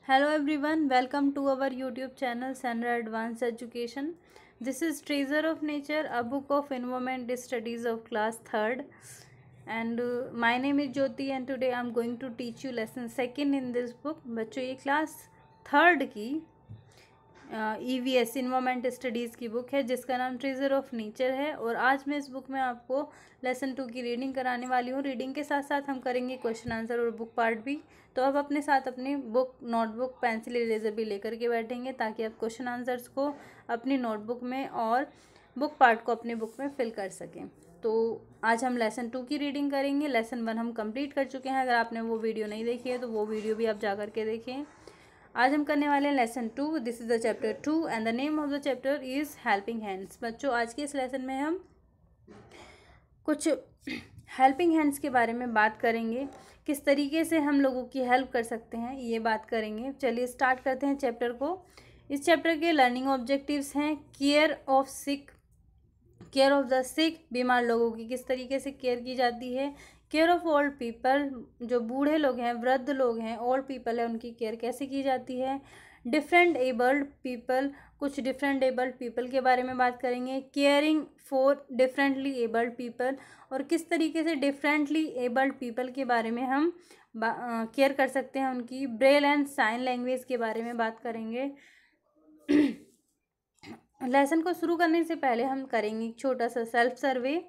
Hello everyone, welcome to our YouTube channel Sandra Advanced Education. This is Treasure of Nature, a book of environment studies of class 3rd. And my name is Jyoti and today I am going to teach you lesson 2nd in this book. बच्चों ये class 3rd की EVS environment studies की book है जिसका नाम treasure of nature है। और आज मैं इस बुक में आपको लेसन 2 की रीडिंग कराने वाली हूँ। रीडिंग के साथ साथ हम करेंगे क्वेश्चन आंसर और बुक पार्ट भी। तो अब अपने साथ अपनी बुक, नोटबुक, पेंसिल, इरेजर भी लेकर के बैठेंगे ताकि आप क्वेश्चन आंसर्स को अपनी नोटबुक में और बुक पार्ट को अपनी बुक में फिल कर सकें। तो आज हम लेसन 2 की रीडिंग करेंगे। लेसन 1 हम कंप्लीट कर चुके हैं। अगर आपने वो वीडियो नहीं देखी है तो वो वीडियो भी आप जा करके देखें। आज हम करने वाले हैं lesson 2। This is the chapter 2 and the name of the chapter is helping hands. बच्चों आज के इस लेसन में हम कुछ हेल्पिंग हैंड्स के बारे में बात करेंगे, किस तरीके से हम लोगों की हेल्प कर सकते हैं ये बात करेंगे। चलिए स्टार्ट करते हैं चैप्टर को। इस चैप्टर के लर्निंग ऑब्जेक्टिव्स हैं केयर ऑफ द सिक, बीमार लोगों की किस तरीके से केयर की जाती है। केयर ऑफ ओल्ड पीपल, जो बूढ़े लोग हैं, वृद्ध लोग हैं, ओल्ड पीपल है, उनकी केयर कैसे की जाती है। डिफरेंट एबल्ड पीपल, कुछ डिफरेंट एबल्ड पीपल के बारे में बात करेंगे। Caring for differently abled people, और किस तरीके से डिफरेंटली एबल्ड पीपल के बारे में हम केयर कर सकते हैं उनकी। ब्रेल एंड साइन लैंग्वेज के बारे में बात करेंगे। लेसन को शुरू करने से पहले हम करेंगे एक छोटा सा self survey.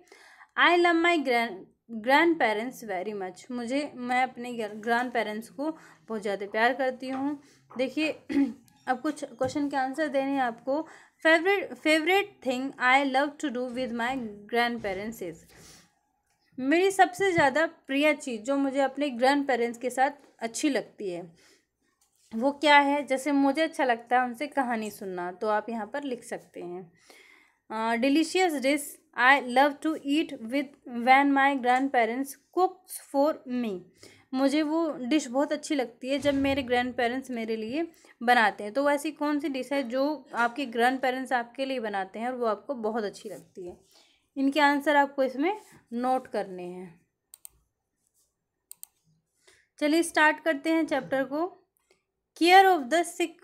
I love my grand parents very much. मैं अपने ग्रैंड पेरेंट्स को बहुत ज़्यादा प्यार करती हूँ। देखिए अब कुछ क्वेश्चन के आंसर देने हैं आपको। Favourite thing I love to do with my grandparents is. मेरी सबसे ज़्यादा प्रिय चीज़ जो मुझे अपने ग्रैंड पेरेंट्स के साथ अच्छी लगती है वो क्या है। जैसे मुझे अच्छा लगता है उनसे कहानी सुनना, तो आप यहाँ पर लिख सकते हैं। Delicious dish I love to eat with when my grandparents cooks for me. मुझे वो डिश बहुत अच्छी लगती है जब मेरे ग्रैंड पेरेंट्स मेरे लिए बनाते हैं। तो ऐसी कौन सी डिश है जो आपके ग्रैंड पेरेंट्स आपके लिए बनाते हैं और वो आपको बहुत अच्छी लगती है। इनके आंसर आपको इसमें नोट करने हैं। चलिए स्टार्ट करते हैं चैप्टर को। केयर ऑफ द सिक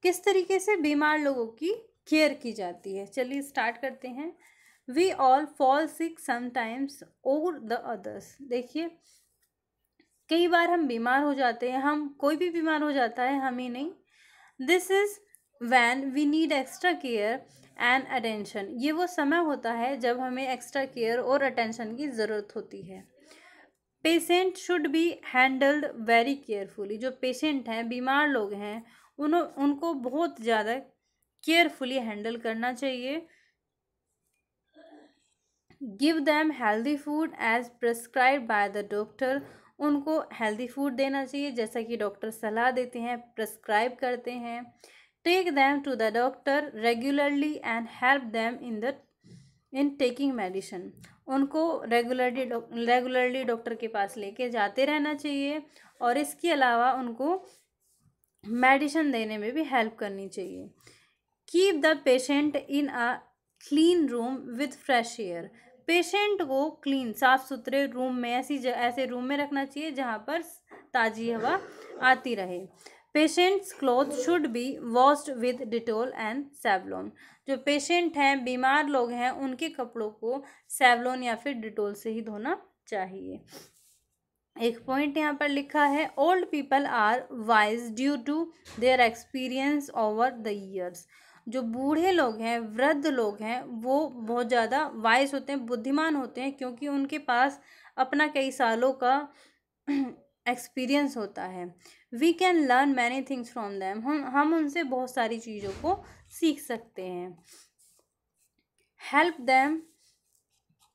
किस तरीके से बीमार लोगों की केयर की जाती है। चलिए स्टार्ट करते हैं। We all fall sick sometimes और द अदर्स। देखिए कई बार हम बीमार हो जाते हैं, कोई भी बीमार हो जाता है, हम ही नहीं। This is when we need extra care and attention. ये वो समय होता है जब हमें एक्स्ट्रा केयर और अटेंशन की ज़रूरत होती है। Patient should be handled very carefully. जो पेशेंट हैं, बीमार लोग हैं, उनको बहुत ज़्यादा केयरफुली हैंडल करना चाहिए। Give them healthy food as prescribe by the doctor. उनको हेल्दी फूड देना चाहिए जैसा कि डॉक्टर सलाह देते हैं, प्रेस्क्राइब करते हैं। Take them to the doctor regularly and help them in taking medicine. उनको रेगुलरली डॉक्टर के पास लेके जाते रहना चाहिए और इसके अलावा उनको मेडिसिन देने में भी हेल्प करनी चाहिए। Keep the patient in a clean room with fresh air. Patient को क्लीन, साफ सुथरे रूम में, ऐसे रूम में रखना चाहिए जहाँ पर ताज़ी हवा आती रहे। Patients cloth should be washed with Dettol and Savlon. जो पेशेंट हैं, बीमार लोग हैं, उनके कपड़ों को सेवलॉन या फिर डिटोल से ही धोना चाहिए। एक पॉइंट यहाँ पर लिखा है, old people are wise due to their experience over the years. जो बूढ़े लोग हैं, वृद्ध लोग हैं, वो बहुत ज़्यादा वाइज होते हैं, बुद्धिमान होते हैं, क्योंकि उनके पास अपना कई सालों का एक्सपीरियंस होता है। We can learn many things from them. हम उनसे बहुत सारी चीज़ों को सीख सकते हैं। Help them.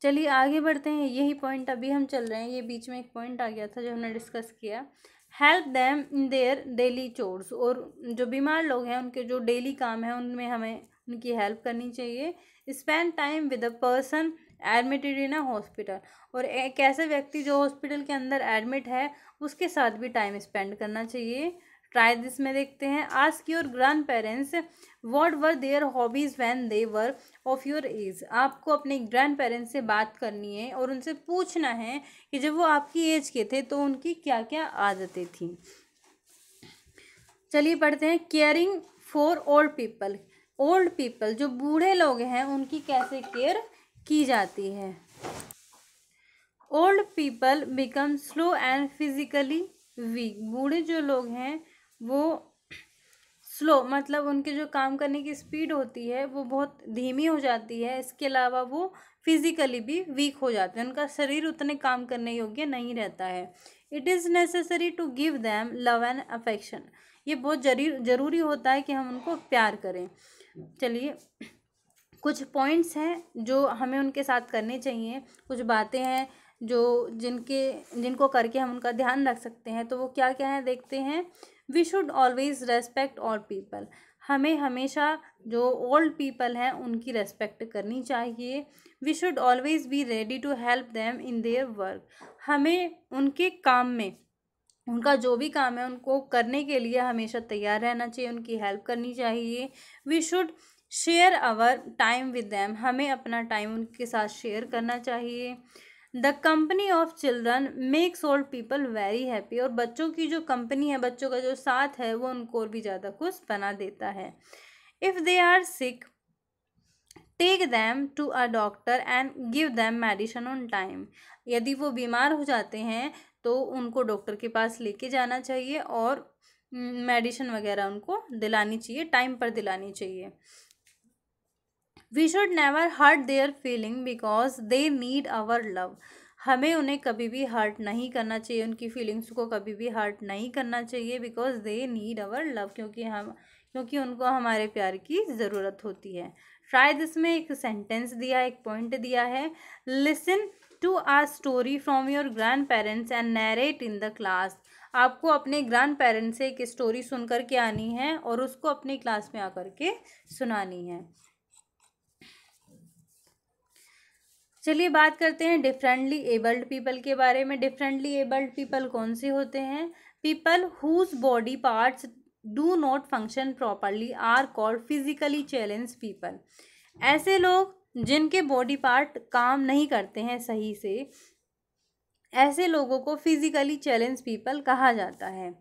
चलिए आगे बढ़ते हैं। यही पॉइंट अभी हम चल रहे हैं, ये बीच में एक पॉइंट आ गया था जो हमने डिस्कस किया। Help them in their daily chores. और जो बीमार लोग हैं उनके जो डेली काम है उनमें हमें उनकी हेल्प करनी चाहिए। Spend time with a person admitted in a hospital. और एक ऐसे व्यक्ति जो हॉस्पिटल के अंदर एडमिट है उसके साथ भी टाइम स्पेंड करना चाहिए। ट्राई दिस में देखते हैं, ask your grandparents what were their hobbies when they were of your age. आपको अपने ग्रैंड पेरेंट्स से बात करनी है और उनसे पूछना है कि जब वो आपकी एज के थे तो उनकी क्या क्या आदतें थी। चलिए पढ़ते हैं, caring for old people. Old people जो बूढ़े लोग हैं उनकी कैसे केयर की जाती है। Old people become slow and physically weak. बूढ़े जो लोग हैं वो स्लो मतलब उनके जो काम करने की स्पीड होती है वो बहुत धीमी हो जाती है। इसके अलावा वो फिजिकली भी वीक हो जाते हैं, उनका शरीर उतने काम करने योग्य नहीं रहता है। It is necessary to give them love and affection. ये बहुत ज़रूरी होता है कि हम उनको प्यार करें। चलिए कुछ पॉइंट्स हैं जो हमें उनके साथ करने चाहिए, कुछ बातें हैं जो जिनको करके हम उनका ध्यान रख सकते हैं। तो वो क्या क्या है देखते हैं। We should always respect all people. हमें हमेशा जो ओल्ड पीपल हैं उनकी रेस्पेक्ट करनी चाहिए। We should always be ready to help them in their work. हमें उनके काम में, उनका जो भी काम है उनको करने के लिए हमेशा तैयार रहना चाहिए, उनकी हेल्प करनी चाहिए। We should share our time with them. हमें अपना टाइम उनके साथ शेयर करना चाहिए। The company of children makes old people very happy. और बच्चों की जो कंपनी है, बच्चों का जो साथ है वो उनको और भी ज़्यादा खुश बना देता है। If they are sick take them to a doctor and give them medicine on time. यदि वो बीमार हो जाते हैं तो उनको डॉक्टर के पास लेके जाना चाहिए और मेडिसिन वगैरह उनको दिलानी चाहिए, टाइम पर दिलानी चाहिए। We should never hurt their feeling because they need our love. हमें उन्हें कभी भी हर्ट नहीं करना चाहिए, उनकी फीलिंग्स को कभी भी हर्ट नहीं करना चाहिए। Because they need our love, क्योंकि उनको हमारे प्यार की ज़रूरत होती है। शायद इसमें एक सेंटेंस दिया, एक पॉइंट दिया है, listen to a story from your grandparents and narrate in the class. आपको अपने ग्रैंड पेरेंट्स से एक स्टोरी सुन कर के आनी है और उसको अपनी क्लास में आकर के सुनानी है। चलिए बात करते हैं डिफरेंटली एबल्ड पीपल के बारे में। डिफरेंटली एबल्ड पीपल कौन से होते हैं। People whose body parts do not function properly are called physically challenge people. ऐसे लोग जिनके बॉडी पार्ट काम नहीं करते हैं सही से, ऐसे लोगों को फिजिकली चैलेंज पीपल कहा जाता है।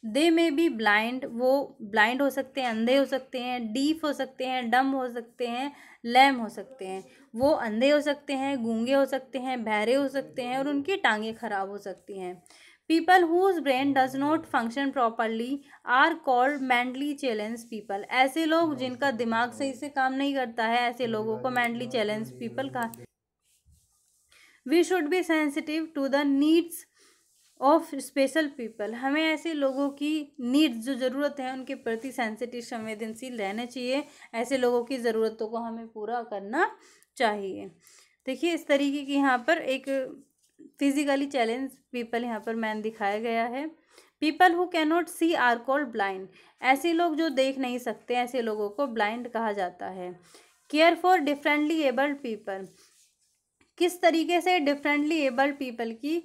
दे में बी ब्लाइंड, वो ब्लाइंड हो सकते हैं, अंधे हो सकते हैं, डीफ हो सकते हैं, डम हो सकते हैं, लैम हो सकते हैं। वो अंधे हो सकते हैं, गूंगे हो सकते हैं, बहरे हो सकते हैं और उनकी टांगें खराब हो सकती हैं। People whose brain does not function properly are called mentally challenge people. ऐसे लोग जिनका दिमाग सही से काम नहीं करता है, ऐसे लोगों को मेंटली चैलेंज पीपल कहा। We should be sensitive to the needs of special people. हमें ऐसे लोगों की नीड्स जो ज़रूरत है उनके प्रति सेंसिटिव, संवेदनशील रहना चाहिए। ऐसे लोगों की ज़रूरतों को हमें पूरा करना चाहिए। देखिए इस तरीके की यहाँ पर एक फिजिकली चैलेंज पीपल यहाँ पर मैन दिखाया गया है। People who can not see are called blind. ऐसे लोग जो देख नहीं सकते, ऐसे लोगों को ब्लाइंड कहा जाता है। Care for differently abled people. किस तरीके से डिफरेंटली एबल्ड पीपल की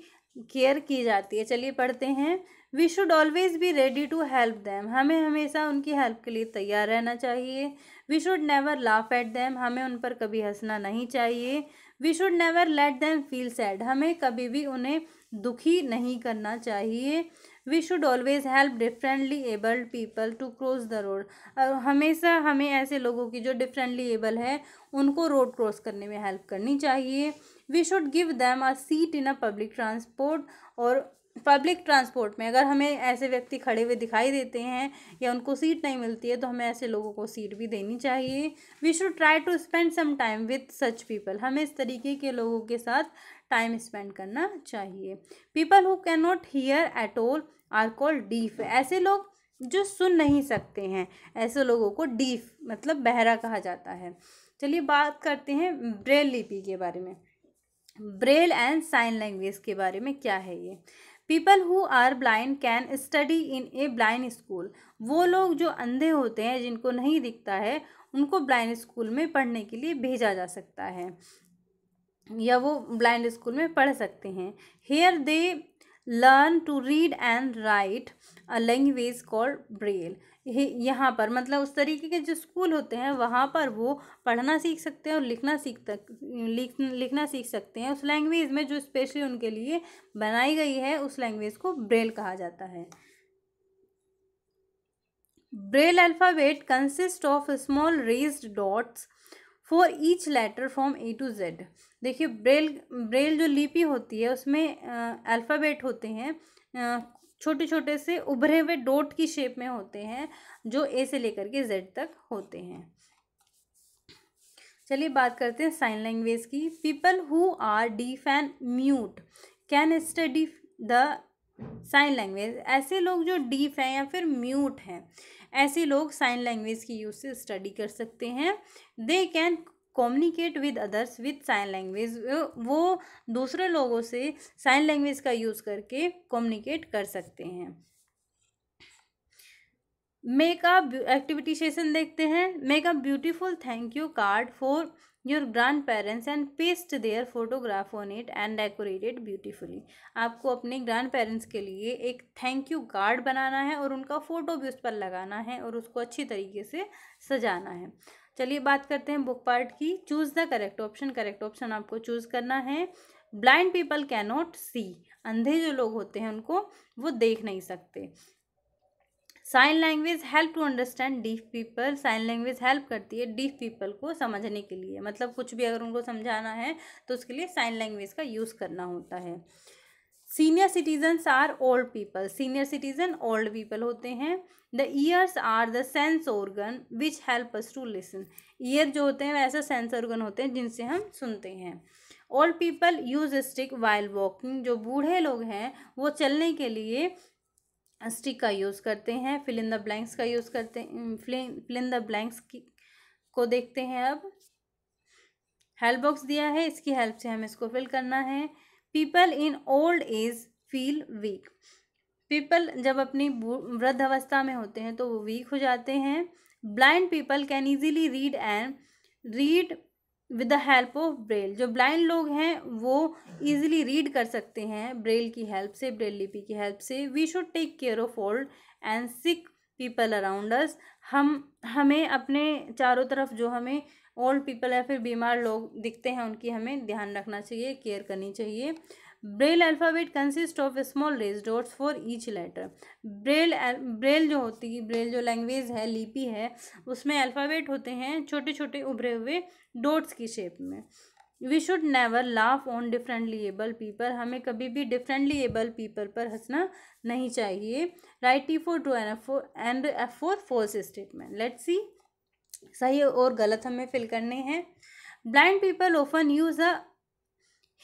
केयर की जाती है, चलिए पढ़ते हैं। We should always be ready to help them. हमें हमेशा उनकी हेल्प के लिए तैयार रहना चाहिए। We should never laugh at them. हमें उन पर कभी हंसना नहीं चाहिए। We should never let them feel sad. हमें कभी भी उन्हें दुखी नहीं करना चाहिए। We should always help differently abled people to cross the road. हमेशा हमें ऐसे लोगों की जो डिफरेंटली एबल है उनको रोड क्रॉस करने में हेल्प करनी चाहिए। We should give them a seat in a public transport. और पब्लिक ट्रांसपोर्ट में अगर हमें ऐसे व्यक्ति खड़े हुए दिखाई देते हैं या उनको सीट नहीं मिलती है तो हमें ऐसे लोगों को सीट भी देनी चाहिए। We should try to spend some time with such people. हमें इस तरीके के लोगों के साथ टाइम स्पेंड करना चाहिए। People who can not hear at all are called deaf. ऐसे लोग जो सुन नहीं सकते हैं, ऐसे लोगों को डीफ मतलब बहरा कहा जाता है। चलिए बात करते हैं ब्रेल लिपि के बारे में। ब्रेल एंड साइन लैंग्वेज के बारे में क्या है ये। People who are blind can study in a blind school. वो लोग जो अंधे होते हैं, जिनको नहीं दिखता है, उनको ब्लाइंड स्कूल में पढ़ने के लिए भेजा जा सकता है या वो ब्लाइंड स्कूल में पढ़ सकते हैं। Here they learn to read and write. A language called Braille. यहाँ पर मतलब उस तरीके के जो स्कूल होते हैं वहाँ पर वो पढ़ना सीख सकते हैं और लिखना सीख सकते हैं उस लैंग्वेज में जो स्पेशली उनके लिए बनाई गई है। उस लैंग्वेज को ब्रेल कहा जाता है। Braille alphabet consist of small raised dots for each letter from A to Z. देखिए ब्रेल जो लिपि होती है उसमें अल्फ़ाबेट होते हैं, छोटे छोटे से उभरे हुए डॉट की शेप में होते हैं जो ए से लेकर के जेड तक होते हैं। चलिए बात करते हैं साइन लैंग्वेज की। People who are deaf and mute can study the sign language. ऐसे लोग जो डीफ हैं या फिर म्यूट हैं, ऐसे लोग साइन लैंग्वेज की यूज से स्टडी कर सकते हैं। They can communicate with others with sign language. वो दूसरे लोगों से साइन लैंग्वेज का यूज़ करके कम्युनिकेट कर सकते हैं। मेक अ एक्टिविटी सेशन देखते हैं। Make a beautiful thank you card for your grandparents and paste their photograph on it and decorate it beautifully. आपको अपने ग्रैंड पेरेंट्स के लिए एक थैंक यू कार्ड बनाना है और उनका फ़ोटो भी उस पर लगाना है और उसको अच्छी तरीके से सजाना है। चलिए बात करते हैं बुक पार्ट की। Choose the correct option. Correct option आपको चूज़ करना है। ब्लाइंड पीपल कैन नॉट सी। अंधे जो लोग होते हैं उनको वो देख नहीं सकते। Sign language help to understand deaf people. Sign language help करती है डीफ पीपल को समझने के लिए, मतलब कुछ भी अगर उनको समझाना है तो उसके लिए साइन लैंग्वेज का यूज़ करना होता है। Senior citizens are old people. Senior citizen old people होते हैं। The ears are the sense organ which help us to listen. Ear जो होते हैं वैसे सेंस ऑर्गन होते हैं जिनसे हम सुनते हैं। Old people use stick while walking. जो बूढ़े लोग हैं वो चलने के लिए स्टिक का यूज़ करते हैं। फिल इन द ब्लैंक्स का यूज़ करते हैं। फिल इन द ब्लैंक्स को देखते हैं। अब हेल्प बॉक्स दिया है, इसकी हेल्प से हमें इसको फिल करना है। People in old age feel weak. People जब अपनी वृद्ध अवस्था में होते हैं तो वो वीक हो जाते हैं। Blind people can easily read with the help of Braille. जो ब्लाइंड लोग हैं वो इजीली रीड कर सकते हैं ब्रेल की हेल्प से, ब्रेल लिपि की हेल्प से। We should take care of old and sick people around us. हमें अपने चारों तरफ जो हमें ओल्ड पीपल या फिर बीमार लोग दिखते हैं उनकी हमें ध्यान रखना चाहिए, केयर करनी चाहिए। Braille alphabet consist of small raise dots for each letter. Braille जो होती है, ब्रेल जो लैंग्वेज है, लिपि है, उसमें अल्फ़ाबेट होते हैं छोटे छोटे उभरे हुए डॉट्स की शेप में। We should never laugh on differently able people. हमें कभी भी डिफरेंटली एबल पीपल पर हंसना नहीं चाहिए। Write T for true and F for false statement. Let's see सही और गलत हमें फिल करने हैं। Blind people often use a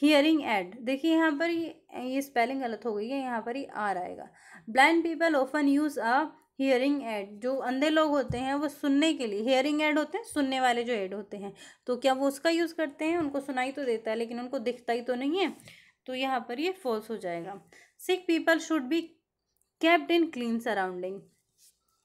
hearing aid. देखिए यहाँ पर ये स्पेलिंग गलत हो गई है, यहाँ पर ही आर आएगा। Blind people often use a hearing add. जो अंधे लोग होते हैं वो सुनने के लिए, हियरिंग एड होते हैं सुनने वाले जो एड होते हैं, तो क्या वो उसका यूज़ करते हैं? उनको सुनाई तो देता है लेकिन उनको दिखता ही तो नहीं है, तो यहाँ पर ये फॉल्स हो जाएगा। सिक people should be kept in clean surrounding.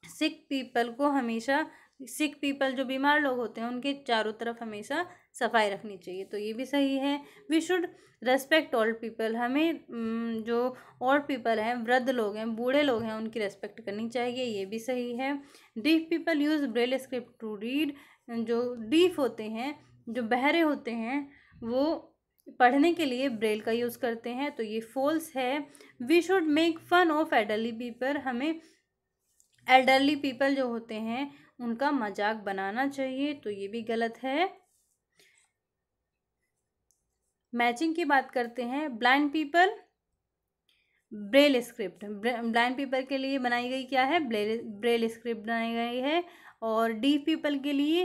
Sick people को हमेशा, सिक पीपल जो बीमार लोग होते हैं उनके चारों तरफ हमेशा सफाई रखनी चाहिए, तो ये भी सही है। We should respect old people. हमें जो ओल्ड पीपल हैं, वृद्ध लोग हैं, बूढ़े लोग हैं, उनकी रेस्पेक्ट करनी चाहिए, ये भी सही है। Deaf people use Braille script to read. जो डीफ होते हैं, जो बहरे होते हैं, वो पढ़ने के लिए ब्रेल का यूज़ करते हैं, तो ये फॉल्स है। We should make fun of elderly people. हमें एल्डरली पीपल जो होते हैं उनका मजाक बनाना चाहिए, तो ये भी गलत है। मैचिंग की बात करते हैं। Blind people Braille script. Blind people के लिए बनाई गई क्या है? ब्रेल स्क्रिप्ट बनाई गई है। और डीफ पीपल के लिए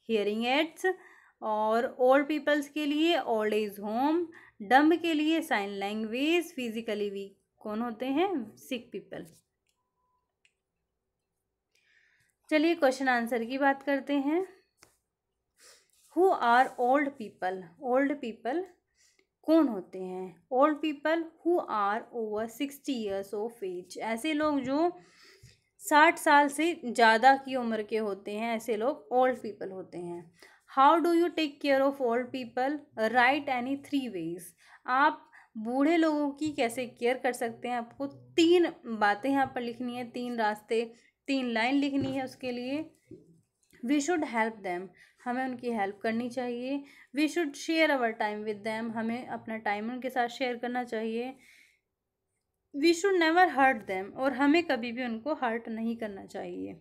हियरिंग एड्स, और ओल्ड पीपल्स के लिए ओल्ड एज होम, डम्ब के लिए साइन लैंग्वेज, फिजिकली वीक कौन होते हैं? Sick people. चलिए क्वेश्चन आंसर की बात करते हैं। Who are old people? Old people कौन होते हैं? Old people who are over 60 years of age. ऐसे लोग जो 60 साल से ज़्यादा की उम्र के होते हैं, ऐसे लोग ओल्ड पीपल होते हैं। How do you take care of old people? Write any 3 ways. आप बूढ़े लोगों की कैसे केयर कर सकते हैं, आपको 3 बातें यहाँ पर लिखनी है, 3 रास्ते, 3 लाइन लिखनी है उसके लिए। वी शुड हेल्प देम, हमें उनकी हेल्प करनी चाहिए। We should share our time with them, हमें अपना टाइम उनके साथ शेयर करना चाहिए। We should never hurt them, और हमें कभी भी उनको हर्ट नहीं करना चाहिए।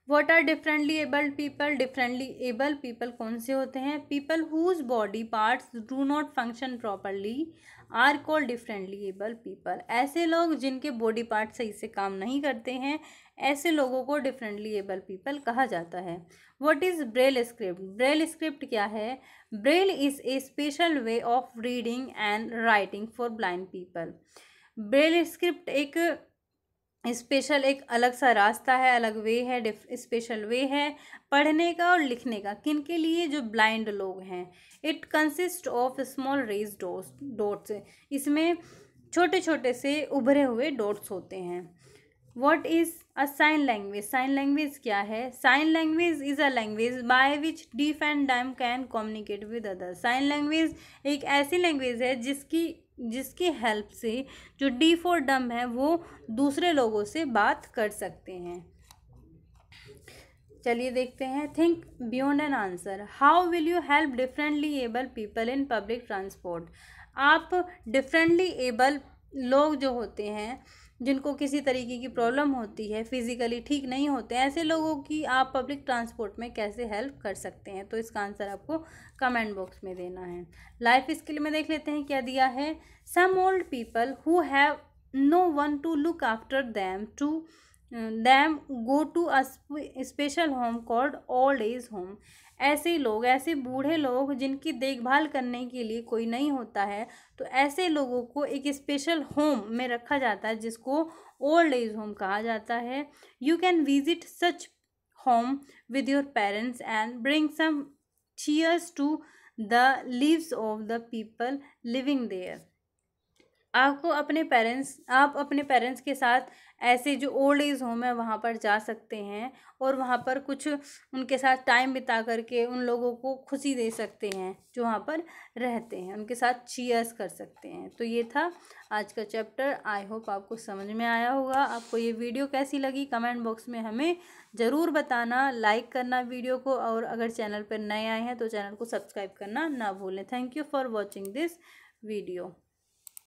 What are differently abled people, differently able people कौन से होते हैं? People whose body parts do not function properly are called differently able people. ऐसे लोग जिनके बॉडी पार्ट सही से काम नहीं करते हैं, ऐसे लोगों को डिफरेंटली एबल पीपल कहा जाता है। What is Braille script, Braille script क्या है? Braille is a special way of reading and writing for blind people. Braille script एक स्पेशल, एक अलग सा रास्ता है, अलग वे है, स्पेशल वे है पढ़ने का और लिखने का। किन के लिए? जो ब्लाइंड लोग हैं। It consist of small raise dots, इसमें छोटे छोटे से उभरे हुए डॉट्स होते हैं। What is a sign language, sign language क्या है? Sign language is a language by which deaf and dumb can communicate with others. Sign language एक ऐसी लैंग्वेज है जिसकी हेल्प से जो डीफ और डम्ब है वो दूसरे लोगों से बात कर सकते हैं। चलिए देखते हैं। Think beyond an answer, how will you help differently able people in public transport. आप डिफरेंटली एबल लोग जो होते हैं, जिनको किसी तरीके की प्रॉब्लम होती है, फिजिकली ठीक नहीं होते, ऐसे लोगों की आप पब्लिक ट्रांसपोर्ट में कैसे हेल्प कर सकते हैं? तो इसका आंसर आपको कमेंट बॉक्स में देना है। लाइफ स्किल में देख लेते हैं क्या दिया है। Some old people who have no one to look after them go to a special home called old age home। ऐसे लोग, ऐसे बूढ़े लोग जिनकी देखभाल करने के लिए कोई नहीं होता है, तो ऐसे लोगों को एक स्पेशल होम में रखा जाता है जिसको ओल्ड एज होम कहा जाता है। You can visit such home with your parents and bring some cheers to the lives of the people living there. आप अपने पेरेंट्स के साथ ऐसे जो ओल्ड एज होम है वहाँ पर जा सकते हैं और वहाँ पर कुछ उनके साथ टाइम बिता करके उन लोगों को खुशी दे सकते हैं जो वहाँ पर रहते हैं, उनके साथ चीयर्स कर सकते हैं। तो ये था आज का चैप्टर। आई होप आपको समझ में आया होगा। आपको ये वीडियो कैसी लगी कमेंट बॉक्स में हमें ज़रूर बताना, लाइक करना वीडियो को, और अगर चैनल पर नए आए हैं तो चैनल को सब्सक्राइब करना ना भूलें। Thank you for watching this video.